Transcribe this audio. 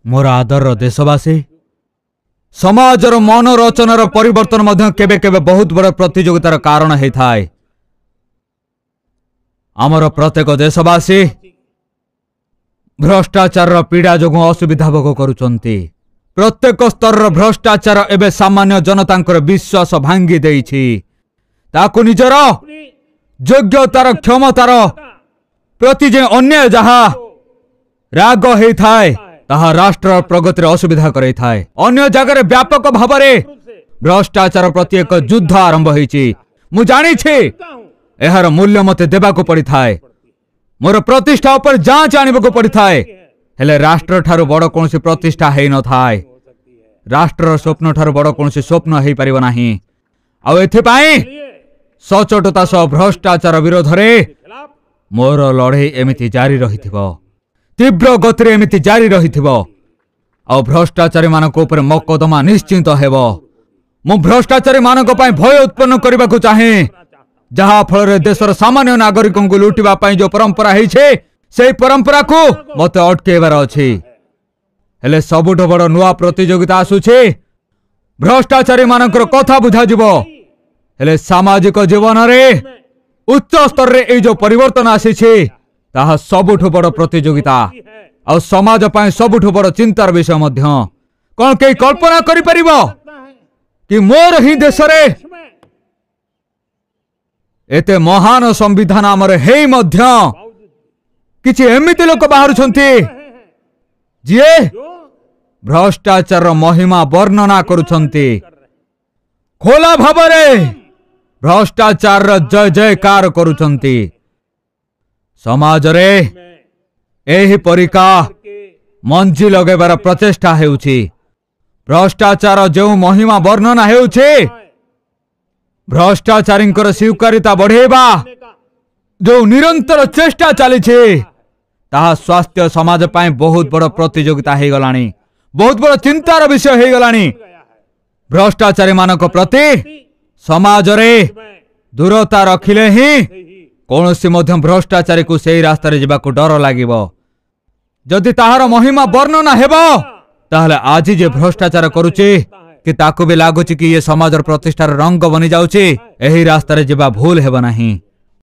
मोर आदर देशवासी समाजर मनोरचनार परिवर्तन मध्य केबे केबे बहुत बड़ प्रतियोगितार कारण होता है। आमर प्रत्येक देशवासी भ्रष्टाचार पीड़ा जो असुविधा भोग करुचंती। प्रत्येक स्तर भ्रष्टाचार एवं सामान्य जनतांकर विश्वास भांगी देइछि। ताकु निजर योग्यतार क्षमतार प्रति जे अन्य जहा राग होइथाय ताहा राष्ट्र प्रगतिर असुविधा करई थाए। अन्य जगह व्यापक भाव में भ्रष्टाचार प्रति एक युद्ध आरंभ होइछि। मु जानी छी एहार मूल्य मते देबाको पड़ी थाए। मोर प्रतिष्ठा उपर जांच आनिबाको पड़ी थाए। हेले राष्ट्र ठारू बड़ कोनसी प्रतिष्ठा हेइ न थाए। राष्ट्र स्वप्न ठारू बड़ कोनसी स्वप्न हेइ परिबो नाही। आ एथि पई सचोटता सह भ्रष्टाचार विरोध रे मोर लड़ाई एमिति जारी रहिथिबो। तीव्र गति एमिति जारी रहिथिबो। आ भ्रष्टाचारी मानक ऊपर मकदमा निश्चिंत हेबो। मु भ्रष्टाचारी मानक पई भय उत्पन्न करबाकू चाहे। जहा फल देशर सामान्य नागरिकों को लुटिबा पई जो परंपरा है से परंपरा को मत अटकेबार अछि। हेले सबुठ बड़ नुआ प्रतियोगिता आसुछे। भ्रष्टाचारी मानकर कथा बुझा जिवो। हेले सामाजिक जीवन रे उच्च स्तर रे ए जो परिवर्तन आसीछे ताहा सबुठ बड़ प्रतियोगिता आ समाज पई सबुठ बड़ चिंतार विषय मध्य। कोन के कल्पना करि परिबो कि मोर ही देश रे एते महान संविधान आमर हेई मध्य किछि एमिति लोक बाहर छंती जे भ्रष्टाचार महिमा वर्णना करुछंती। खोला भावरे भ्रष्टाचार जय जयकार करुछंती। समाज रे एही परिका मंजी लगेबार प्रचेष्टा हेउछि। भ्रष्टाचार जो महिमा वर्णना हेउछि भ्रष्टाचारी स्वीकारिता बढ़ेबा जो निरंतर चेष्टा चली ताहा स्वास्थ्य समाज पाए बहुत बड़ प्रतियोगिता हो गलानी। बहुत बड़ चिंतार विषय हो गलानी। भ्रष्टाचारी मानक प्रति समाज रे दूरता रखिले ही कौनसी मध्य भ्रष्टाचारी को सही रास्ता रे जिबाकू डर लागिबो। जदि ताहार महिमा वर्णना हेबो ताहले आज जे भ्रष्टाचार करूचे कि ताकू भी लागुची कि ये समाजर प्रतिष्ठार रंग बनी जाउची। एही रास्ता रे जिबा भूल हेबो नाही।